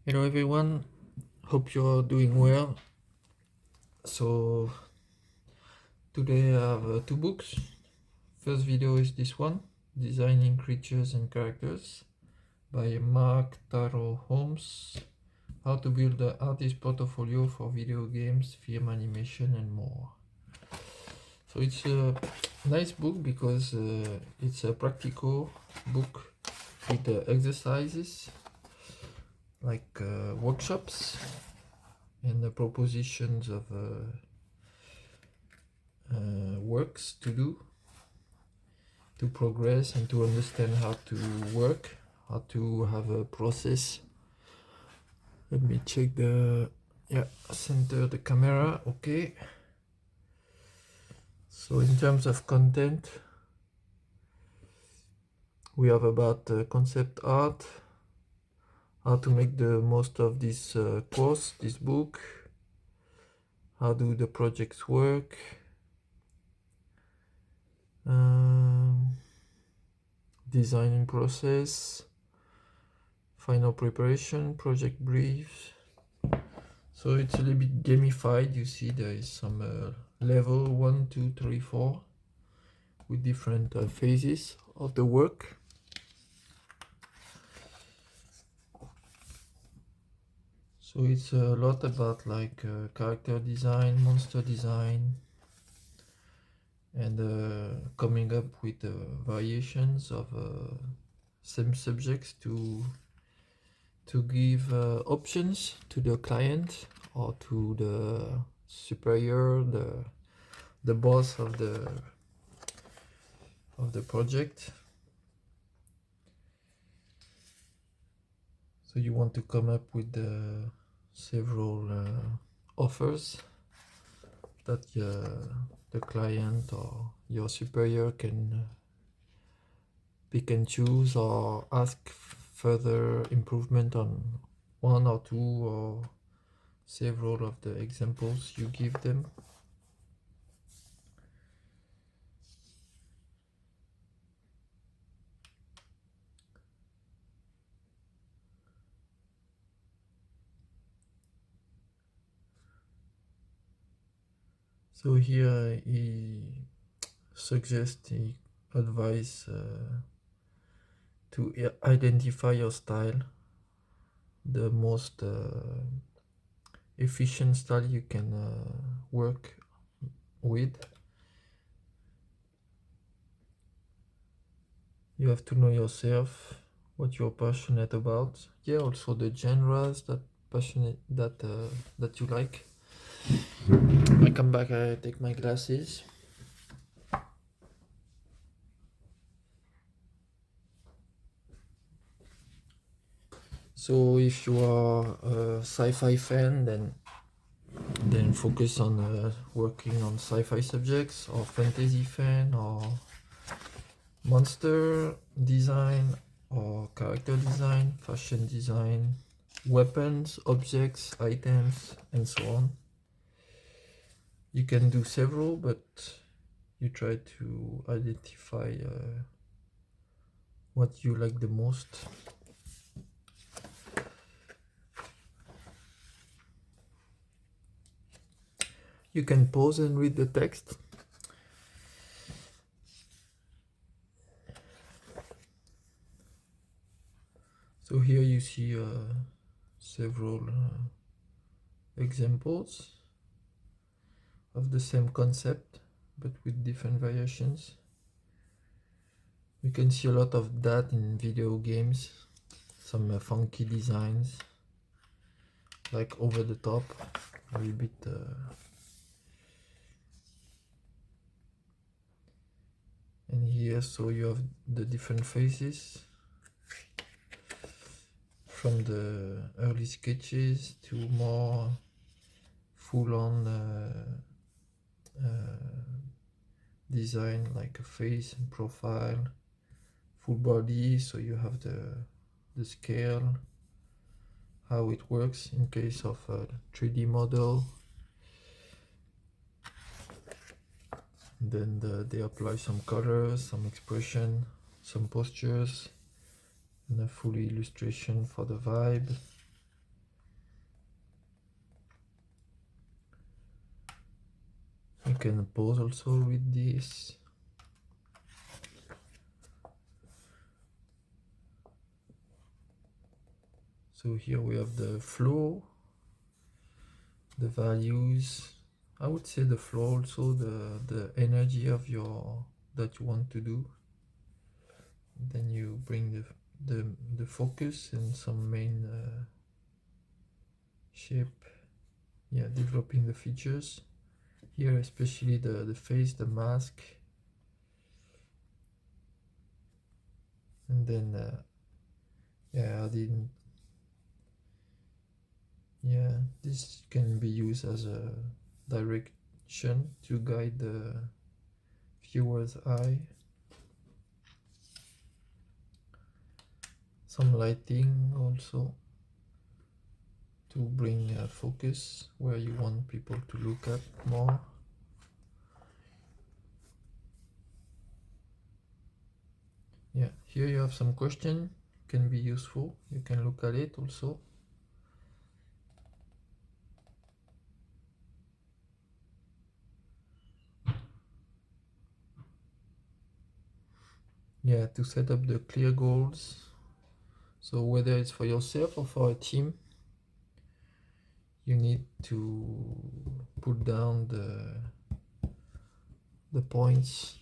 Hello everyone, hope you're doing well. So today I have two books. First video is this one, Designing Creatures and Characters by Mark Taro Holmes. How to build an artist portfolio for video games, film animation and more. So it's a nice book because it's a practical book with exercises like workshops and the propositions of works to do to progress and to understand how to work, how to have a process. Let me check center the camera. Okay, so in terms of content we have about concept art, how to make the most of this course, this book, how do the projects work, designing process, final preparation, project briefs. So it's a little bit gamified. You see there is some level 1, 2, 3, 4 with different phases of the work. So it's a lot about like character design, monster design, and coming up with variations of same subjects to give options to the client or to the superior, the boss of the project. So you want to come up with several offers that the client or your superior can pick and choose or ask further improvement on one or two or several of the examples you give them. So here he suggests, he advise to identify your style, the most efficient style you can work with. You have to know yourself, what you're passionate about. Yeah, also the genres that you like. I come back, I take my glasses. So if you are a sci-fi fan, then focus on working on sci-fi subjects, or fantasy fan, or monster design, or character design, fashion design, weapons, objects, items, and so on. You can do several, but you try to identify what you like the most. You can pause and read the text. So here you see several examples of the same concept but with different variations. You can see a lot of that in video games, some funky designs, like over the top, a little bit and here so you have the different phases from the early sketches to more full-on design, like a face and profile, full body, so you have the scale, how it works in case of a 3D model. Then they apply some colors, some expression, some postures, and a full illustration for the vibe. can pause also with this. So here we have the flow, the values. I would say the flow also, the energy of your that you want to do. Then you bring the focus and some main shape. Yeah, developing the features. Here especially the face, the mask. And then yeah, adding, yeah, this can be used as a direction to guide the viewer's eye. Some lighting also to bring focus where you want people to look at more. Yeah, here you have some question, can be useful. You can look at it also. Yeah, to set up the clear goals. So whether it's for yourself or for a team, you need to put down the points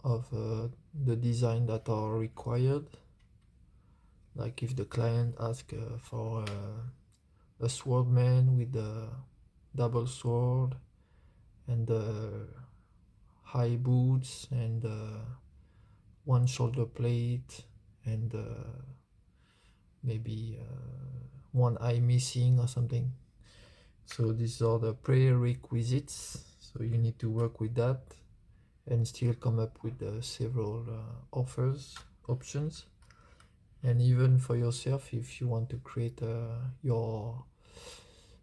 of the design that are required. Like if the client asks for a swordman with a double sword and high boots and one shoulder plate and maybe one eye missing or something. So these are the prerequisites. So you need to work with that and still come up with several options. And even for yourself, if you want to create your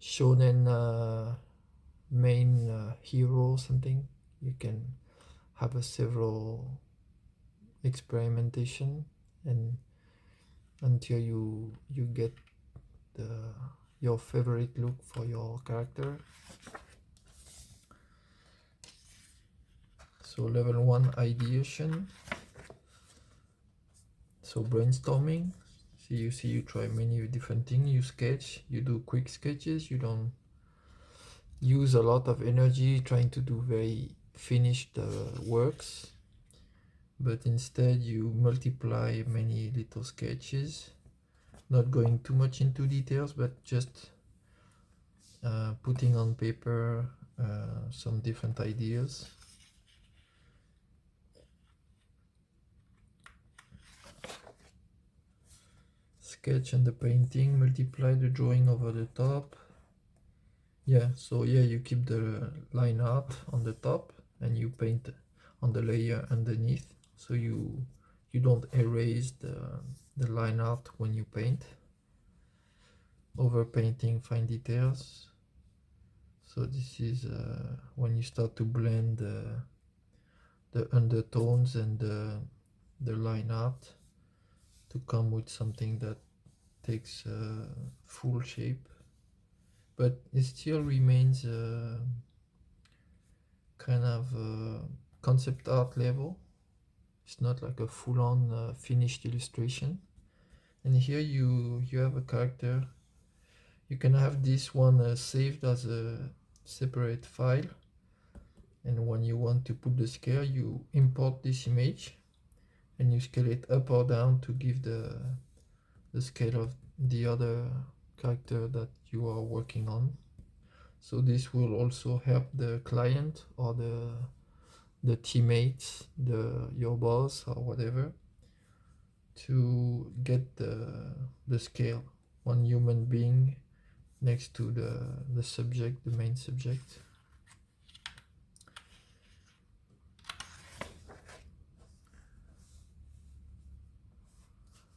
shonen main hero or something, you can have a several experimentation and until you get your favorite look for your character. So level 1 ideation. So brainstorming. You try many different things. You sketch, you do quick sketches. You don't use a lot of energy trying to do very finished works, but instead you multiply many little sketches, not going too much into details, but just putting on paper some different ideas. Sketch and the painting, multiply the drawing over the top. Yeah, so yeah, you keep the line art on the top and you paint on the layer underneath, so you don't erase the line art when you paint. Over painting fine details. So this is when you start to blend the undertones and the line art to come with something that takes full shape, but it still remains kind of concept art level. It's not like a full-on finished illustration. And here you have a character. You can have this one saved as a separate file, and when you want to put the scale, you import this image and you scale it up or down to give the scale of the other character that you are working on. So this will also help the client or the teammates, your boss or whatever, to get the scale, one human being next to the subject, the main subject.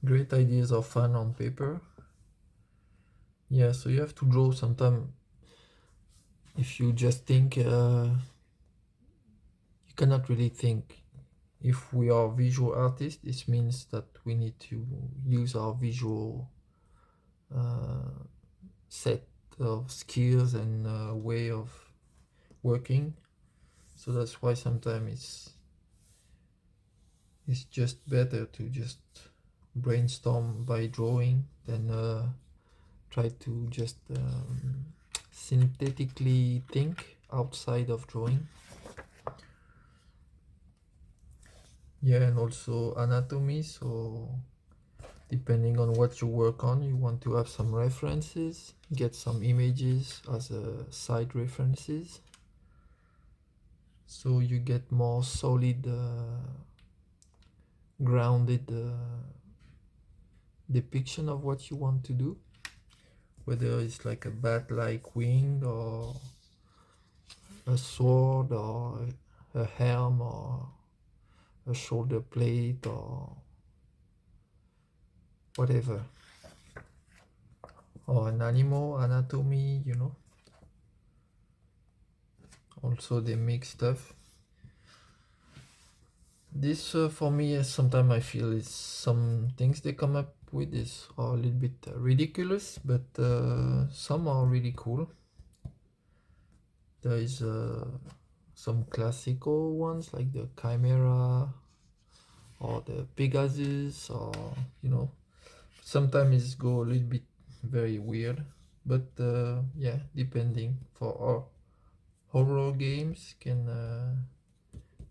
Great ideas are fun on paper. Yeah, so you have to draw sometime. If you just think, you cannot really think. If we are visual artists, this means that we need to use our visual set of skills and way of working. So that's why sometimes it's just better to just brainstorm by drawing than try to just synthetically think outside of drawing. Yeah, and also anatomy. So depending on what you work on, you want to have some references, get some images as side references, so you get more solid, grounded depiction of what you want to do, whether it's like a bat-like wing or a sword or a helm or a shoulder plate or whatever, or an animal anatomy, you know. Also they make stuff. This for me, sometimes I feel it's some things they come up with is are a little bit ridiculous, but some are really cool. There is some classical ones like the Chimera or the Pegasus, or you know, sometimes it go a little bit very weird, but yeah, depending. For horror games can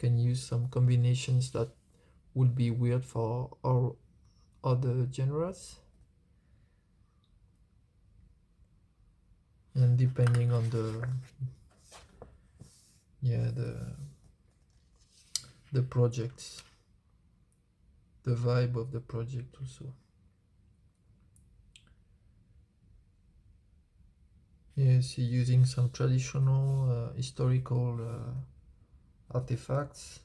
use some combinations that would be weird for our other genres, and depending on the yeah the projects, the vibe of the project also. Yeah, see, using some traditional historical artifacts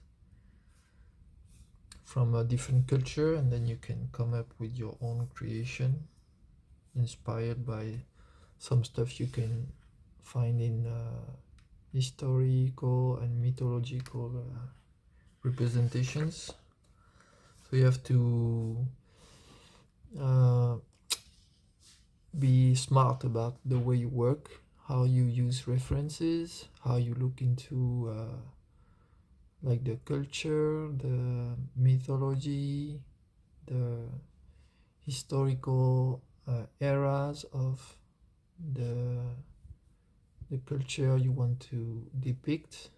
from a different culture, and then you can come up with your own creation inspired by some stuff you can find in historical and mythological representations. So you have to uh, be smart about the way you work, how you use references, how you look into like the culture, the mythology, the historical eras of the the culture you want to depict.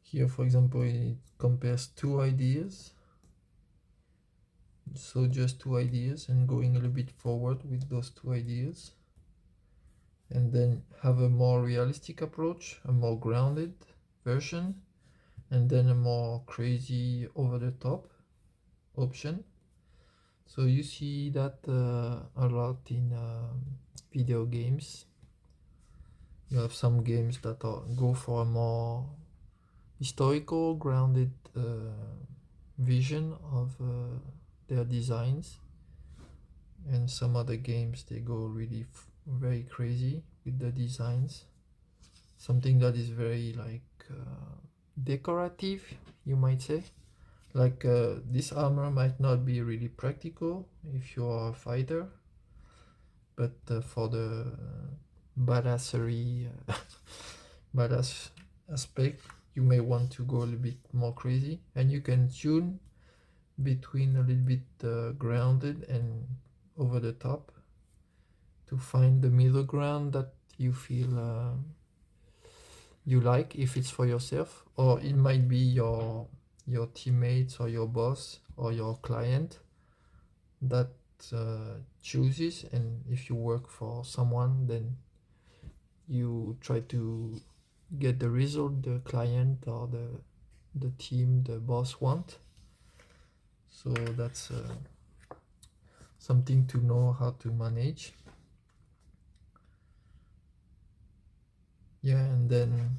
Here, for example, it compares two ideas. So just two ideas and going a little bit forward with those two ideas. And then have a more realistic approach, a more grounded version, and then a more crazy over the top option. So you see that a lot in video games. You have some games that go for a more historical, grounded vision of their designs, and some other games they go really very crazy with the designs. Something that is very like decorative, you might say. Like this armor might not be really practical if you are a fighter, but for the badassery, badass aspect, you may want to go a little bit more crazy, and you can tune between a little bit grounded and over the top to find the middle ground that you feel you like, if it's for yourself, or it might be your teammates or your boss or your client that chooses. And if you work for someone, then you try to get the result the client or the team, the boss want. So that's something to know how to manage. Yeah, and then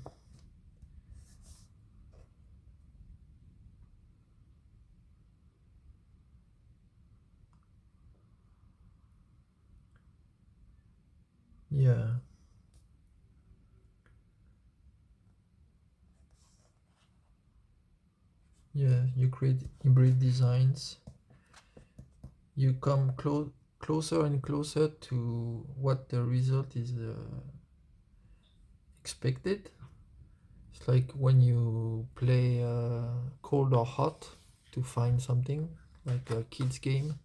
yeah, Yeah, you create hybrid designs. You come closer and closer to what the result is expected. It's like when you play cold or hot to find something, like a kid's game.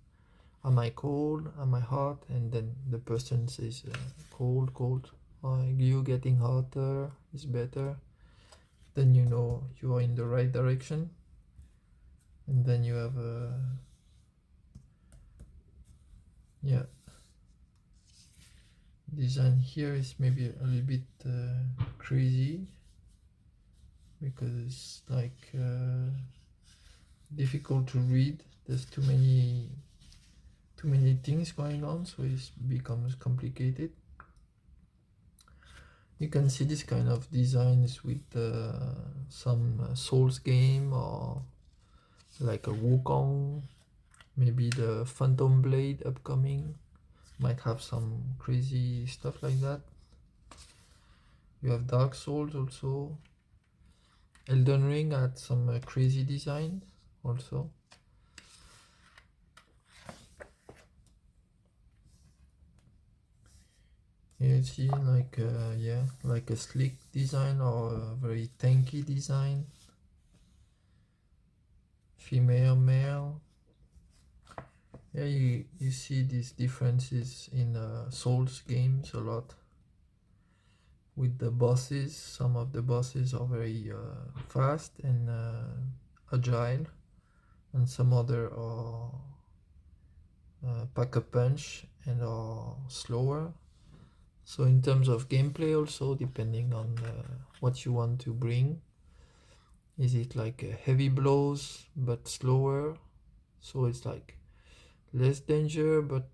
Am I cold? Am I hot? And then the person says cold, cold. You getting hotter is better. Then you know you are in the right direction. And then you have a yeah. Design here is maybe a little bit crazy because it's like difficult to read. There's too many things going on, so it becomes complicated. You can see this kind of designs with some Souls game or like a Wukong, maybe the Phantom Blade upcoming might have some crazy stuff like that. You have Dark Souls also. Elden Ring had some crazy design also. You see like yeah, like a slick design or a very tanky design. Female, male. Yeah, you see these differences in Souls games a lot. With the bosses, some of the bosses are very fast and agile, and some other are pack a punch and are slower. So in terms of gameplay also, depending on what you want to bring, is it like heavy blows but slower, so it's like less danger but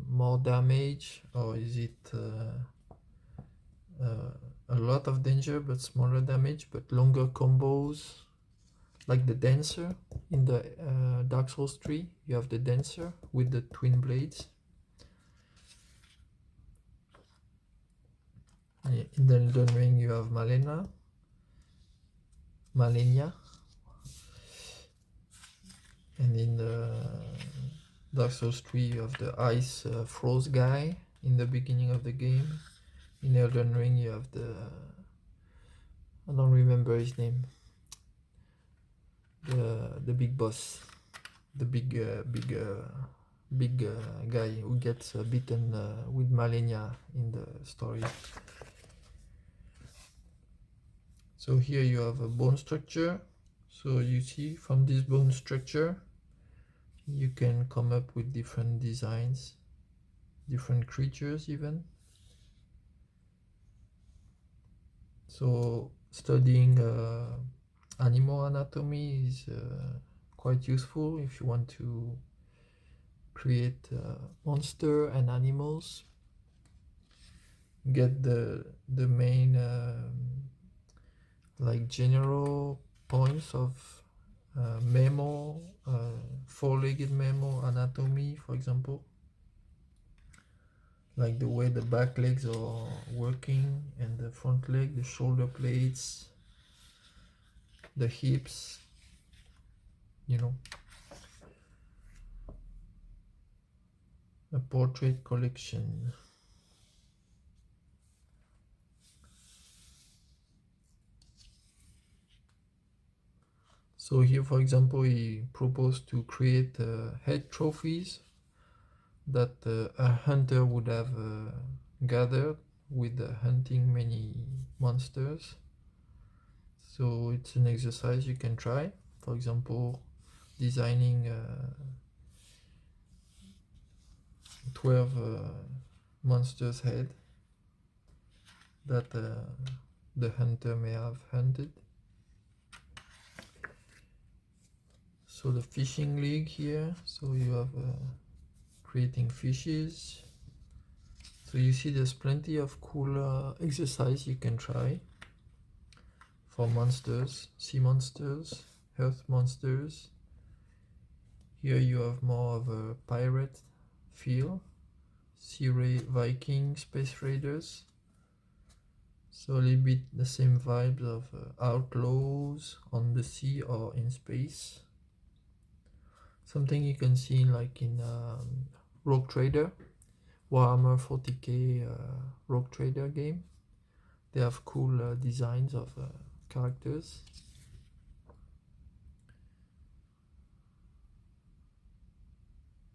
more damage, or is it a lot of danger but smaller damage but longer combos, like the dancer in the Dark Souls 3. You have the dancer with the twin blades. In the Elden Ring you have Malenia, and in the Dark Souls 3 you have the ice froze guy in the beginning of the game. In Elden Ring you have the I don't remember his name, the big boss, the big guy who gets beaten with Malenia in the story. So here you have a bone structure. So you see from this bone structure you can come up with different designs, different creatures even. So studying animal anatomy is quite useful if you want to create monster and animals. Get the main like general points of mammal, four-legged mammal anatomy, for example, like the way the back legs are working and the front leg, the shoulder blades, the hips, you know. A portrait collection. So here, for example, he proposed to create head trophies that a hunter would have gathered with hunting many monsters. So it's an exercise you can try. For example, designing 12 monsters' head that the hunter may have hunted. So the fishing league here, so you have creating fishes. So you see there's plenty of cool exercise you can try for monsters, sea monsters, earth monsters. Here you have more of a pirate feel, Sea Viking, Space Raiders. So a little bit the same vibes of outlaws on the sea or in space. Something you can see like in Rogue Trader, Warhammer 40k Rogue Trader game. They have cool designs of characters.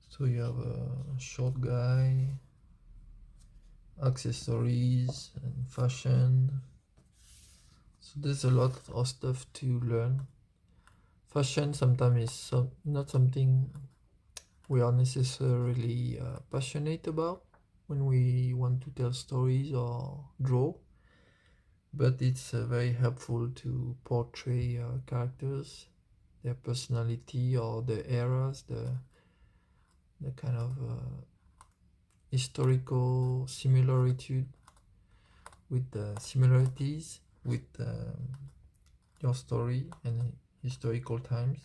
So you have a short guy, accessories and fashion. So there's a lot of stuff to learn. Fashion sometimes is not something we are necessarily passionate about when we want to tell stories or draw, but it's very helpful to portray characters, their personality or the eras, the kind of historical similarity with the similarities with your story and historical times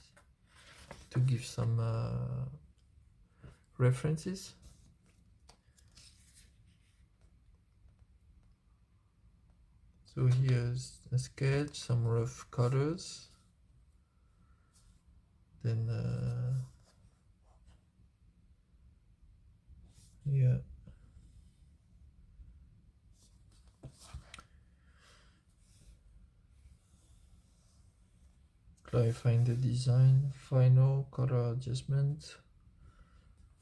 to give some references. So here's a sketch, some rough colors, then yeah, clarifying the design, final color adjustment,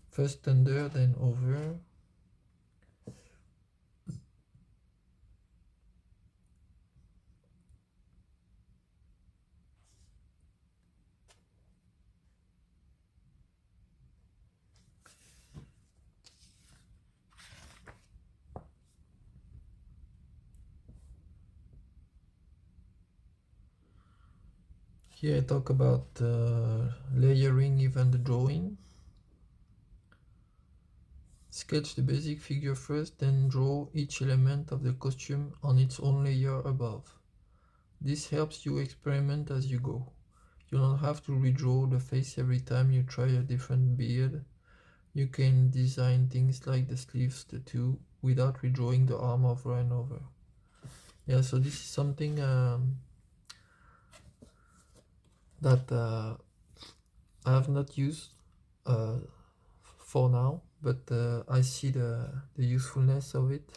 first under then over. Here I talk about layering even the drawing. Sketch the basic figure first, then draw each element of the costume on its own layer above. This helps you experiment as you go. You don't have to redraw the face every time you try a different beard. You can design things like the sleeves tattoo without redrawing the arm over and over. Yeah, so this is something that I have not used for now, but I see the usefulness of it.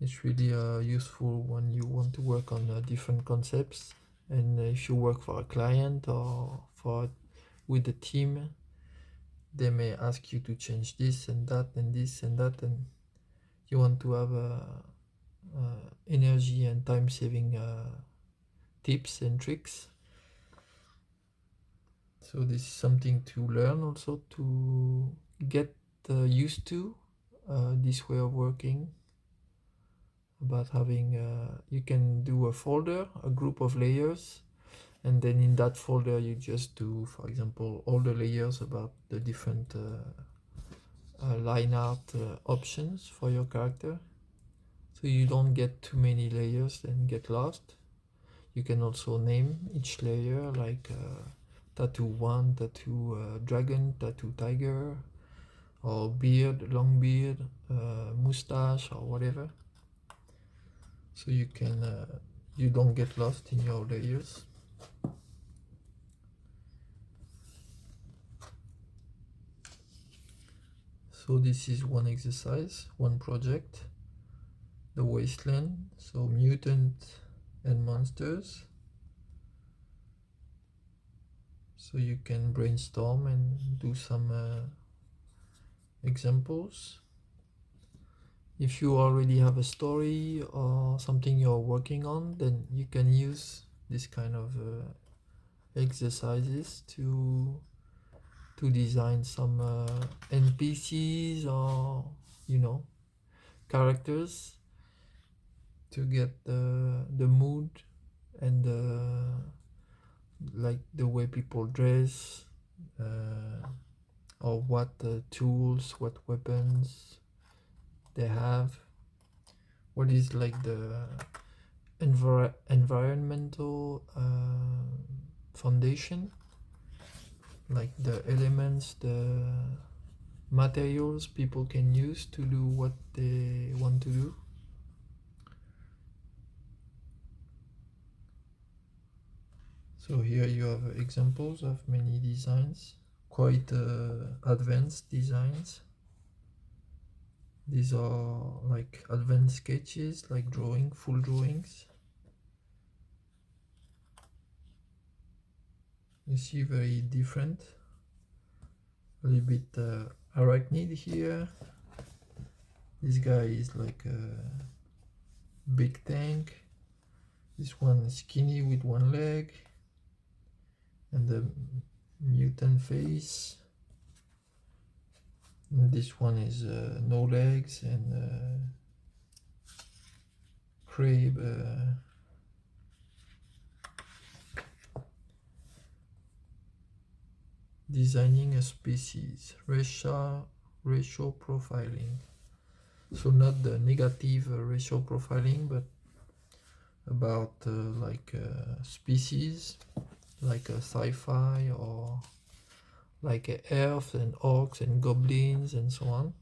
It's really useful when you want to work on different concepts, and if you work for a client or with a team, they may ask you to change this and that and this and that, and you want to have energy and time saving tips and tricks. So this is something to learn, also to get used to this way of working, about having you can do a folder, a group of layers, and then in that folder you just do, for example, all the layers about the different line art options for your character, so you don't get too many layers and get lost. You can also name each layer, like tattoo 1, tattoo dragon, tattoo tiger, or beard, long beard, mustache, or whatever. So you can you don't get lost in your layers. So this is one exercise, one project, the wasteland, so mutant and monsters. So you can brainstorm and do some examples. If you already have a story or something you're working on, then you can use this kind of exercises to design some NPCs or characters, to get the mood and like the way people dress, or what tools, what weapons they have, what is like the environmental foundation, like the elements, the materials people can use to do what they want to do. So here you have examples of many designs, quite advanced designs. These are like advanced sketches, like drawing, full drawings. You see, very different. A little bit arachnid here. This guy is like a big tank. This one is skinny with one leg. And the mutant face. And this one is no legs and crab. Designing a species, racial profiling. So not the negative racial profiling, but about species, like a sci-fi, or like elves and orcs and goblins and so on.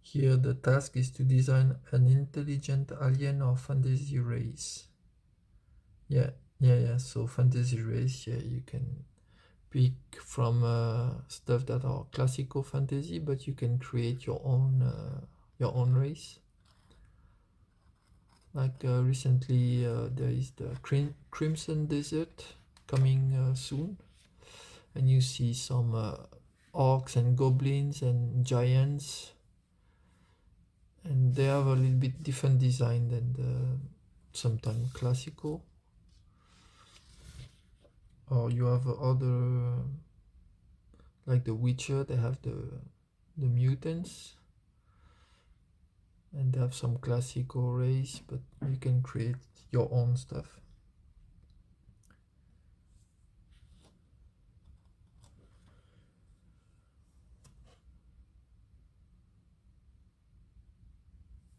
Here the task is to design an intelligent alien or fantasy race. Yeah, so fantasy race, yeah, you can pick from stuff that are classical fantasy, but you can create your own race. Like recently there is the Crimson Desert coming soon, and you see some orcs and goblins and giants, and they have a little bit different design than the sometimes classical. Or you have other, like the Witcher, they have the mutants, and they have some classical race, but you can create your own stuff.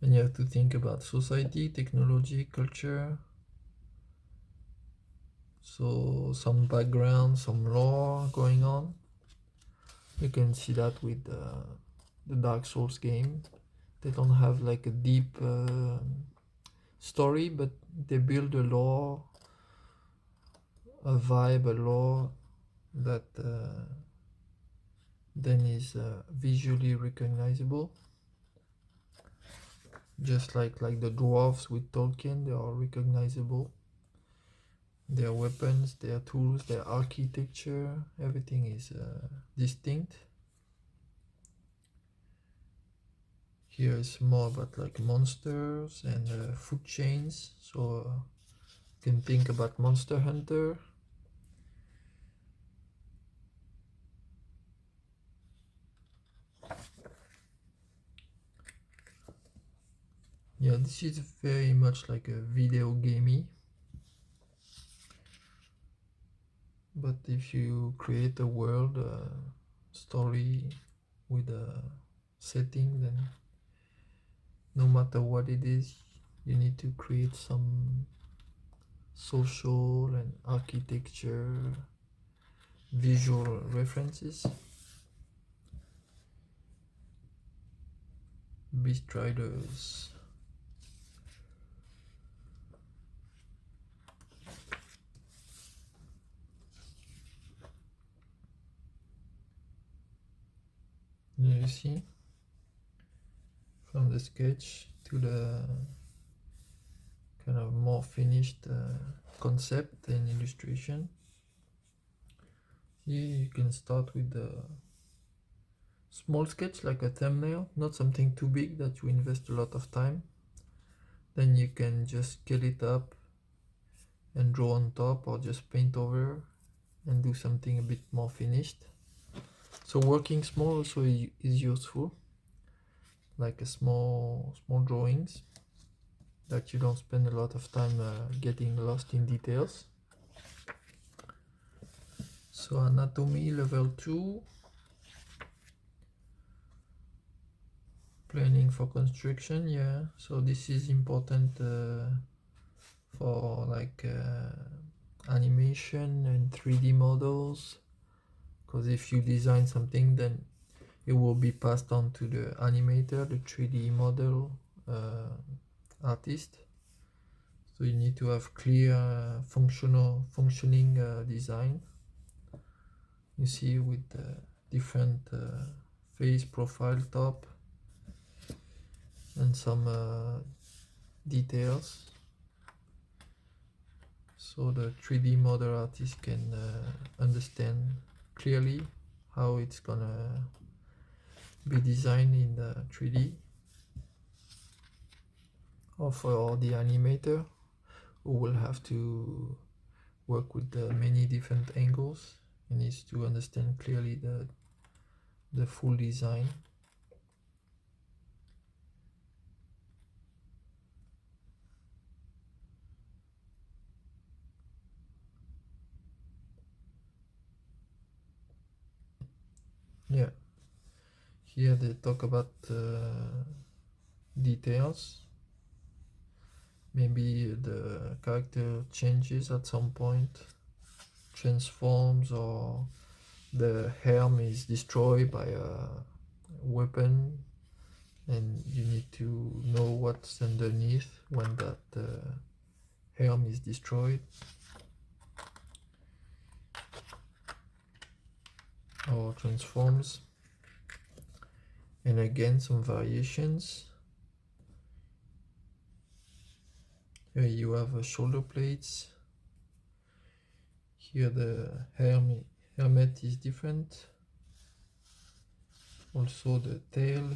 And you have to think about society, technology, culture. So some background, some lore going on. You can see that with the Dark Souls game. They don't have like a deep story, but they build a lore, a vibe, a lore that then is visually recognizable. Just like the dwarves with Tolkien, they are recognizable. Their weapons, their tools, their architecture, everything is distinct. Here is more about like monsters and food chains. So you can think about Monster Hunter. Yeah, this is very much like a video gamey. But if you create a world, story with a setting, then no matter what it is, you need to create some social and architecture visual references. Beast Riders. You see, from the sketch to the kind of more finished concept and illustration. Here you can start with the small sketch, like a thumbnail, not something too big that you invest a lot of time. Then you can just scale it up and draw on top, or just paint over and do something a bit more finished. So working small also is useful, like a small drawings that you don't spend a lot of time getting lost in details. So anatomy level 2, planning for construction. Yeah, so this is important for like animation and 3D models, because if you design something, then it will be passed on to the animator, the 3D model artist. So you need to have clear functioning design. You see with different face profile top and some details, so the 3D model artist can understand clearly how it's gonna be designed in the 3D. Or for the animator, who will have to work with many different angles, he needs to understand clearly the full design. Yeah, here they talk about details. Maybe the character changes at some point, transforms, or the helm is destroyed by a weapon, and you need to know what's underneath when that helm is destroyed or transforms. And again, some variations. Here you have shoulder plates. Here the helmet is different. Also the tail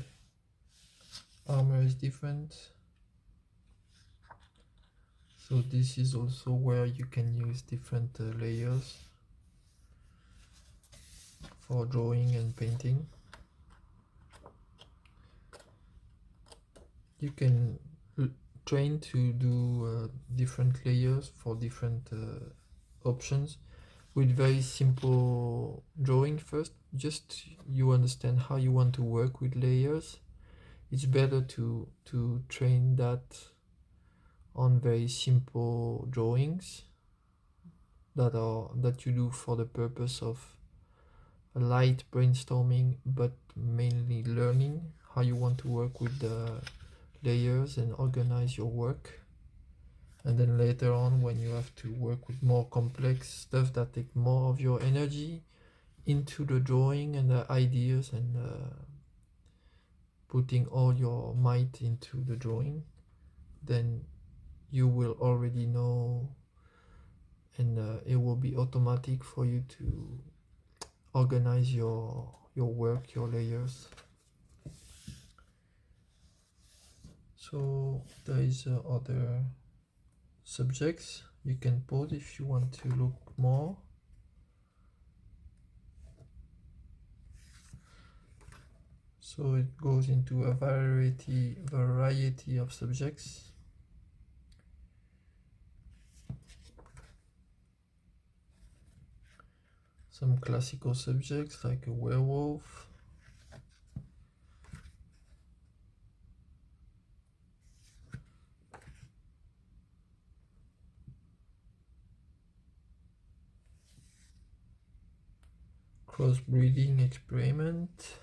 armor is different. So this is also where you can use different layers for drawing and painting. You can train to do different layers for different options with very simple drawing first. Just you understand how you want to work with layers. It's better to train that on very simple drawings that you do for the purpose of a light brainstorming, but mainly learning how you want to work with the layers and organize your work. And then later on, when you have to work with more complex stuff that take more of your energy into the drawing and the ideas, and putting all your might into the drawing, then you will already know, and it will be automatic for you to organize your work, your layers. So there is other subjects you can pause if you want to look more. So it goes into a variety of subjects. Some classical subjects like a werewolf, crossbreeding experiment.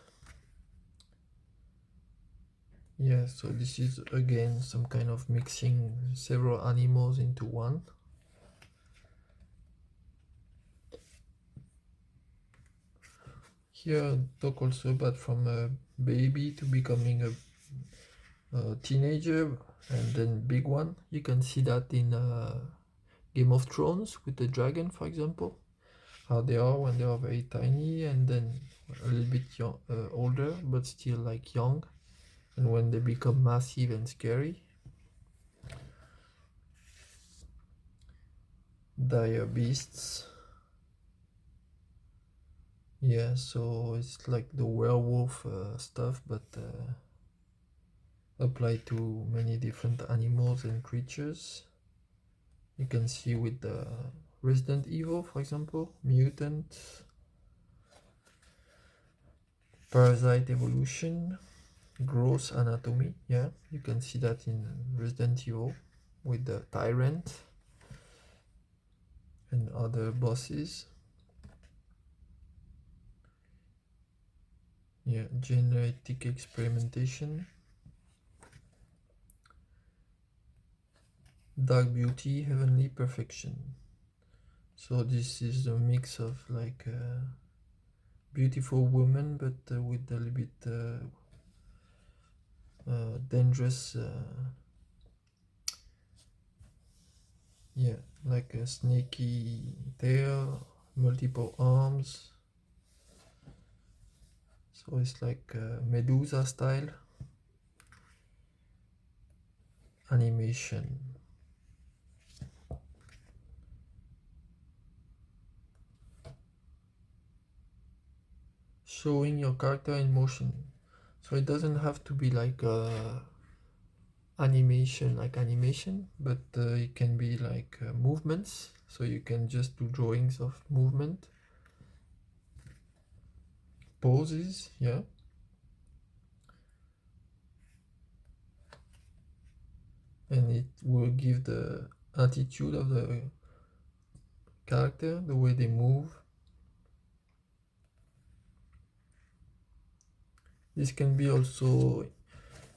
Yeah, so this is again some kind of mixing several animals into one. Here talk also about from a baby to becoming a teenager and then big one. You can see that in Game of Thrones with the dragon, for example, how they are when they are very tiny, and then a little bit older but still like young, and when they become massive and scary. Dire beasts. Yeah, so it's like the werewolf stuff, but applied to many different animals and creatures. You can see with the Resident Evil, for example, mutant, parasite evolution, gross anatomy. Yeah, you can see that in Resident Evil with the tyrant and other bosses. Yeah, genetic experimentation. dark beauty, heavenly perfection. So this is a mix of like a beautiful woman, but with a little bit dangerous, yeah, like a snaky tail, multiple arms. So it's like Medusa style animation. Showing your character in motion. So it doesn't have to be like animation, but it can be like movements. So you can just do drawings of movement, poses, yeah. And it will give the attitude of the character, the way they move. This can be also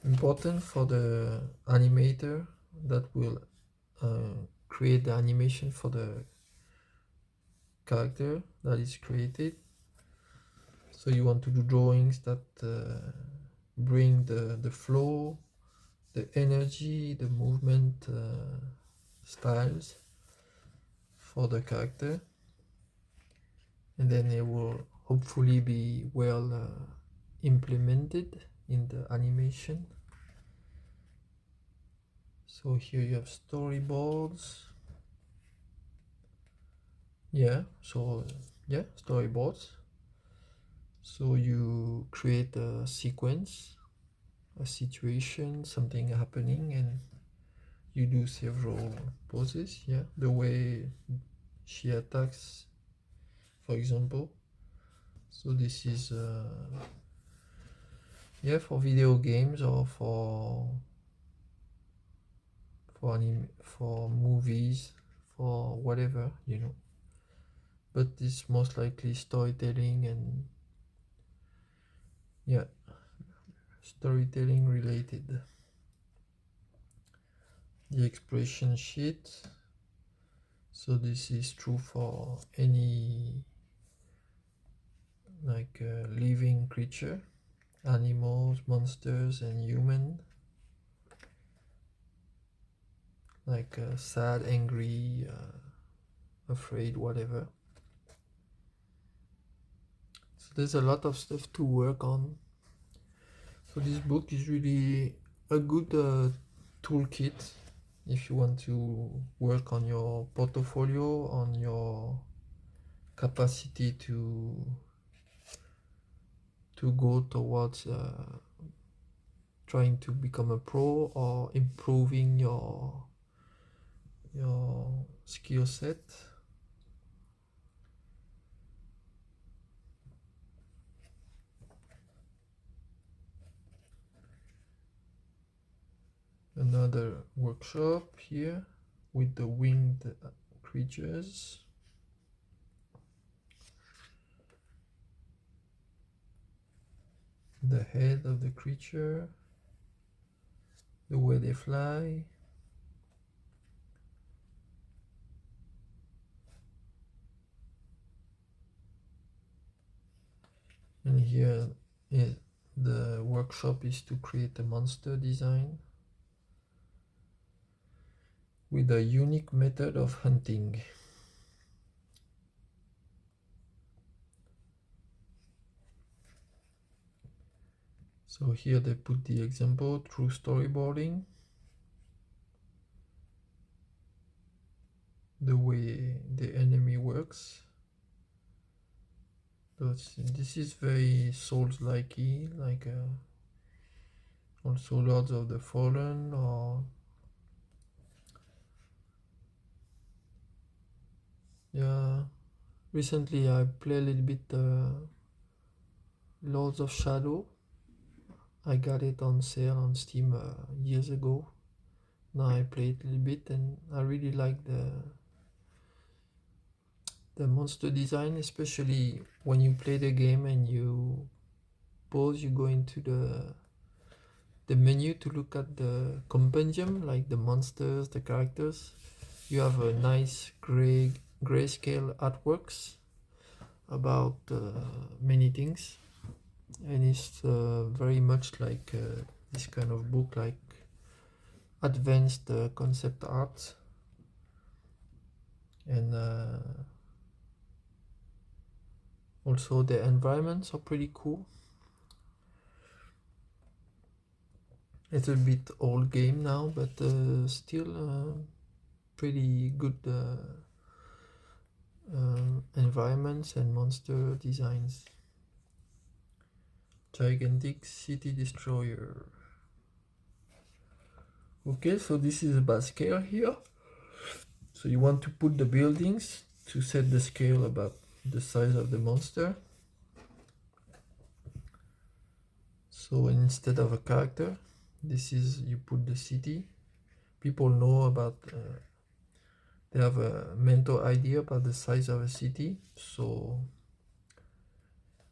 important for the animator that will create the animation for the character that is created. So you want to do drawings that bring the flow, the energy, the movement styles for the character, and then it will hopefully be well implemented in the animation. So here you have storyboards. Yeah, storyboards. So you create a sequence, a situation, something happening, and you do several poses. Yeah, the way she attacks, for example. So this is yeah, for video games or for movies, for whatever, you know. But it's most likely storytelling and yeah, storytelling related. The expression sheet. So this is true for any like living creature, animals, monsters, and human. Like sad, angry, afraid, whatever. So there's a lot of stuff to work on. So this book is really a good toolkit if you want to work on your portfolio, on your capacity to go towards trying to become a pro or improving your skill set. Another workshop here with the winged creatures. The head of the creature, the way they fly. And here the workshop is to create a monster design with a unique method of hunting. So here they put the example through storyboarding, the way the enemy works. So this is very Souls-like-y, like also Lords of the Fallen, or yeah. Recently I played a little bit Lords of Shadow. I got it on sale on Steam years ago. Now I played a little bit and I really like the monster design, especially when you play the game and you pause, you go into the the menu to look at the compendium, like the monsters, the characters. You have a nice grayscale artworks about many things, and it's very much like this kind of book, like advanced concept art. And also the environments are pretty cool. It's a bit old game now, but still pretty good environments and monster designs. Gigantic city destroyer. Okay, so this is about scale here. So you want to put the buildings to set the scale about the size of the monster. So instead of a character, this is, you put the city. People know about, they have a mental idea about the size of a city. So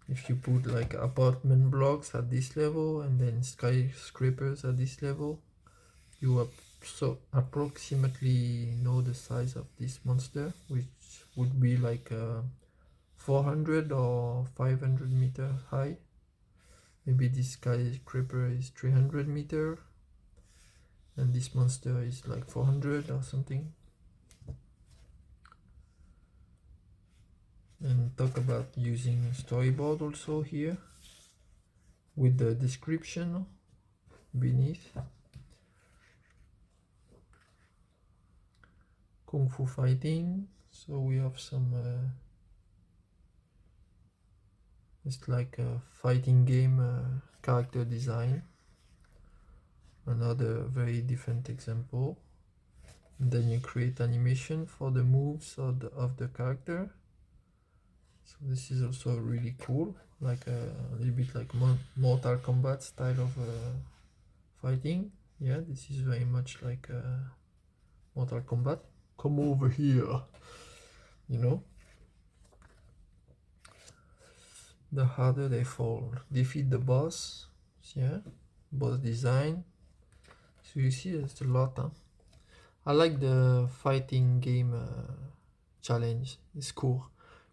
if you put like apartment blocks at this level and then skyscrapers at this level, you so approximately know the size of this monster, which would be like 400 or 500 meter high. Maybe this skyscraper is 300 meter and this monster is like 400 or something. And talk about using storyboard also here with the description beneath. Kung Fu fighting, so we have some it's like a fighting game character design, another very different example. And then you create animation for the moves of the character. So this is also really cool, like a little bit like Mortal Kombat style of fighting. Yeah, this is very much like Mortal Kombat. Come over here, you know. The harder they fall. Defeat the boss. Yeah, boss design. So you see, it's a lot. Huh? I like the fighting game challenge. It's cool.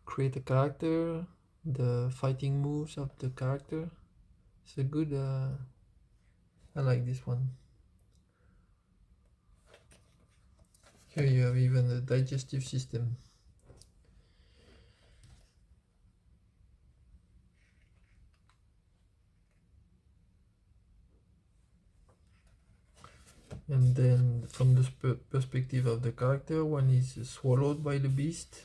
Create a character, the fighting moves of the character. It's a good. I like this one. Here you have even the digestive system. And then from the perspective of the character, when he's swallowed by the beast,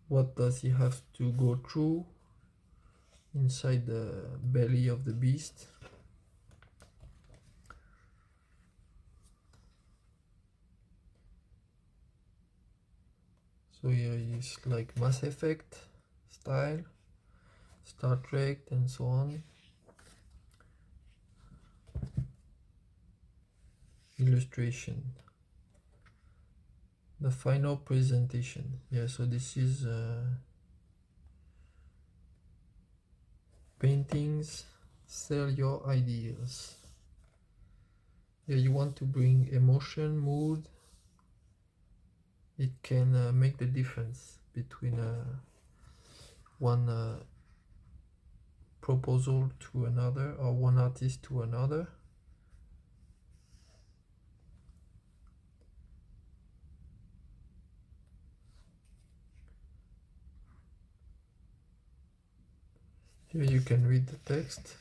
what does he have to go through inside the belly of the beast? So here is like Mass Effect style, Star Trek and so on. Illustration. The final presentation. Yeah, so this is paintings, sell your ideas. Yeah, you want to bring emotion, mood. It can make the difference between one proposal to another or one artist to another. Here you can read the text.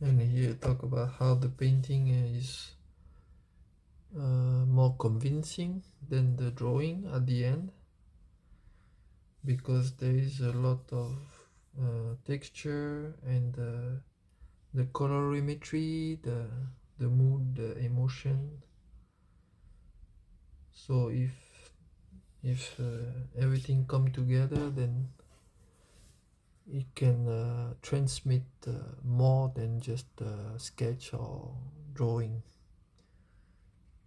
And here talk about how the painting is more convincing than the drawing at the end, because there is a lot of texture and the colorimetry, the mood, the emotion. So if everything come together, then it can transmit more than just a sketch or drawing,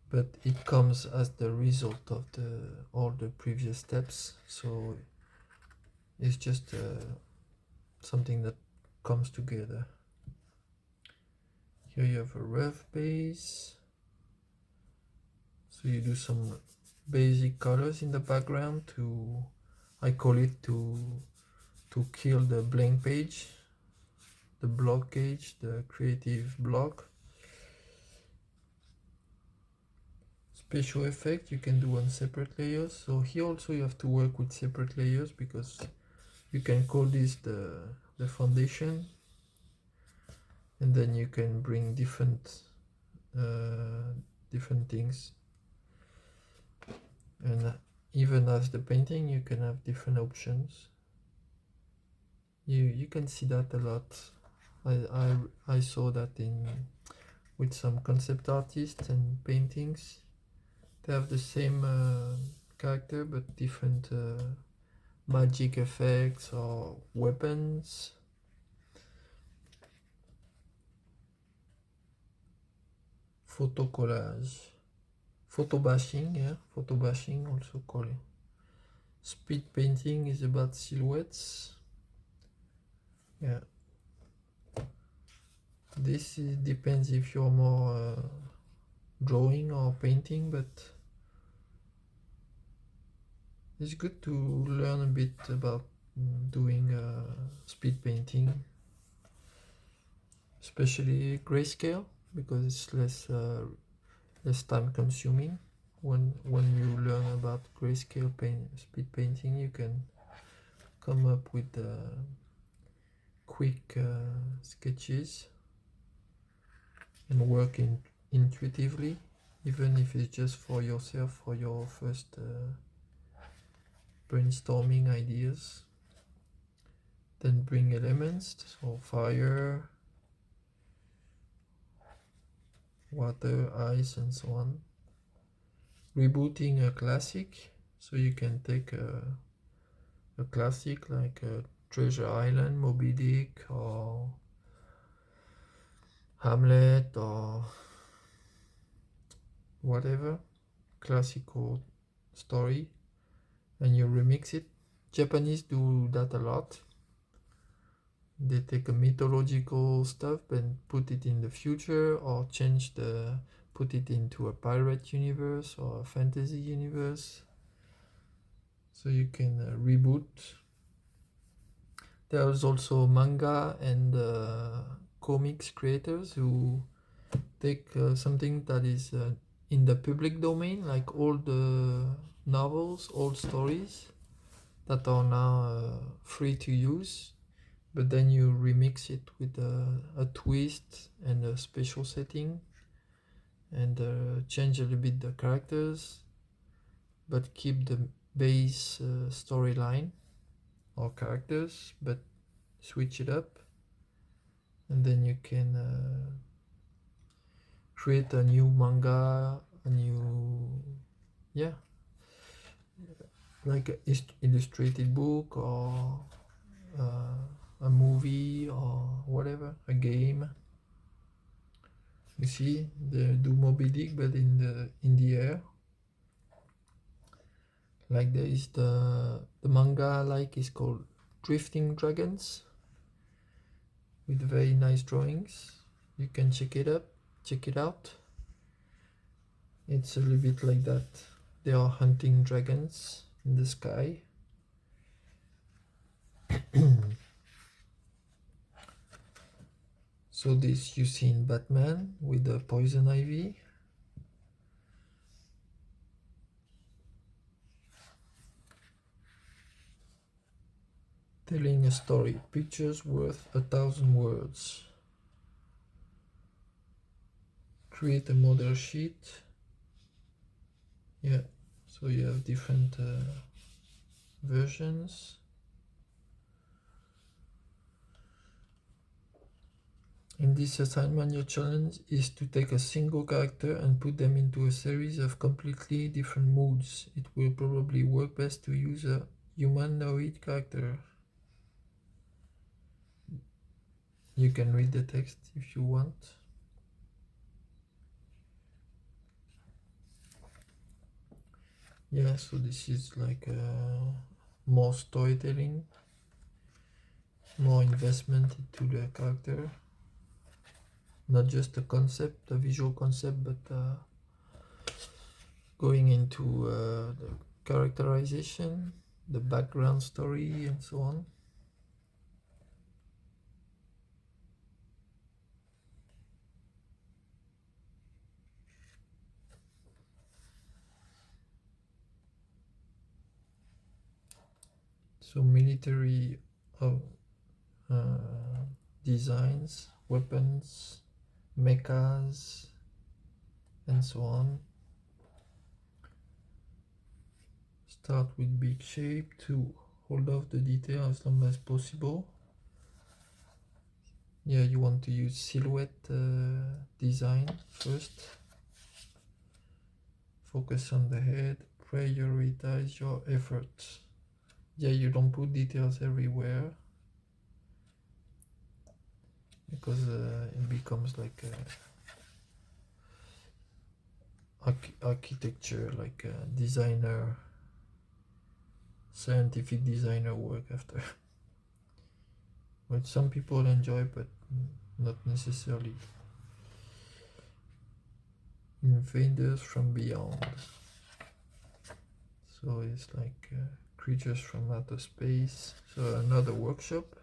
but it comes as the result of all the previous steps. So it's just something that comes together. Here you have a rough base, so you do some basic colors in the background to, I call it, to kill the blank page, the blockage, the creative block. Special effect you can do on separate layers. So here also you have to work with separate layers, because you can call this the foundation, and then you can bring different things, and even as the painting you can have different options. You can see that a lot. I saw that with some concept artists and paintings. They have the same character but different magic effects or weapons. Photo collage, photo bashing, yeah, photo bashing also called it. Speed painting is about silhouettes. Yeah, this depends if you're more drawing or painting, but it's good to learn a bit about doing speed painting, especially grayscale, because it's less time consuming. When you learn about grayscale speed painting, you can come up with quick sketches and work intuitively, even if it's just for yourself, for your first brainstorming ideas. Then bring elements, so fire, water, ice, and so on. Rebooting a classic, so you can take a classic like Treasure Island, Moby Dick, or Hamlet, or whatever classical story, and you remix it. Japanese do that a lot. They take a mythological stuff and put it in the future, or put it into a pirate universe or a fantasy universe. So you can reboot. There's also manga and comics creators who take something that is in the public domain, like all the novels, old stories that are now free to use, but then you remix it with a twist and a special setting, and change a little bit the characters, but keep the base storyline or characters, but switch it up, and then you can create a new manga, a new, yeah, like an illustrated book, or a movie, or whatever, a game. You see, they do Moby Dick, but in the air. Like there is the manga like is called Drifting Dragons, with very nice drawings. You can check it out. It's a little bit like that. They are hunting dragons in the sky. So this you see in Batman with the poison ivy. Telling a story, pictures worth 1,000 words. Create a model sheet. Yeah, so you have different versions. In this assignment, your challenge is to take a single character and put them into a series of completely different moods. It will probably work best to use a humanoid character. You can read the text if you want. Yeah, so this is like more storytelling, more investment into the character. Not just a concept, a visual concept, but going into the characterization, the background story, and so on. So military designs, weapons, mechas, and so on. Start with big shape to hold off the detail as long as possible. Yeah, you want to use silhouette design first. Focus on the head, prioritize your efforts. Yeah, you don't put details everywhere because it becomes like architecture, like designer, scientific designer work after. Which some people enjoy, but not necessarily. Invaders from beyond. So it's like creatures from outer space. So another workshop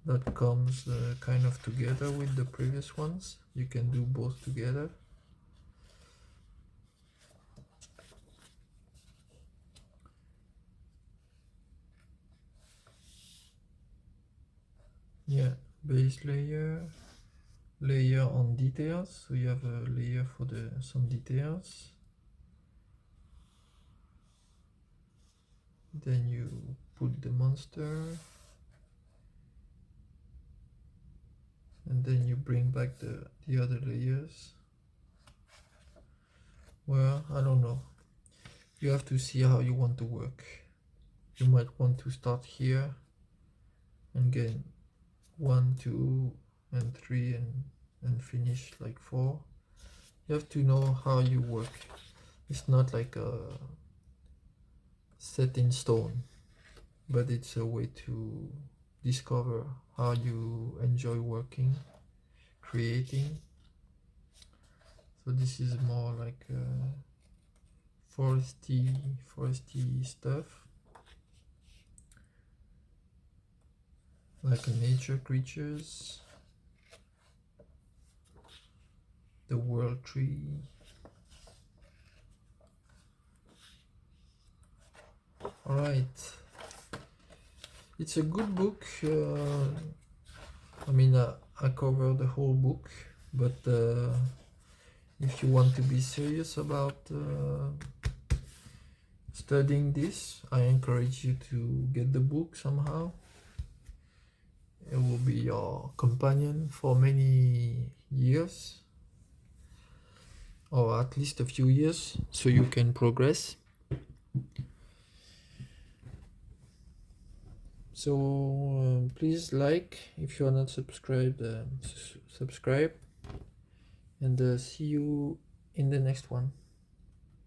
that comes kind of together with the previous ones. You can do both together. Yeah, base layer, layer on details. So you have a layer for some details. Then you put the monster. And then you bring back the other layers. Well, I don't know. You have to see how you want to work. You might want to start here and get 1, 2, and 3 and finish like 4. You have to know how you work. It's not like a set in stone, but it's a way to discover how you enjoy working, creating. So this is more like foresty stuff, like nature creatures, the world tree. All right, it's a good book. I mean, I cover the whole book, but if you want to be serious about studying this, I encourage you to get the book somehow. It will be your companion for many years, or at least a few years, so you can progress. So please like, if you are not subscribed, subscribe, and see you in the next one.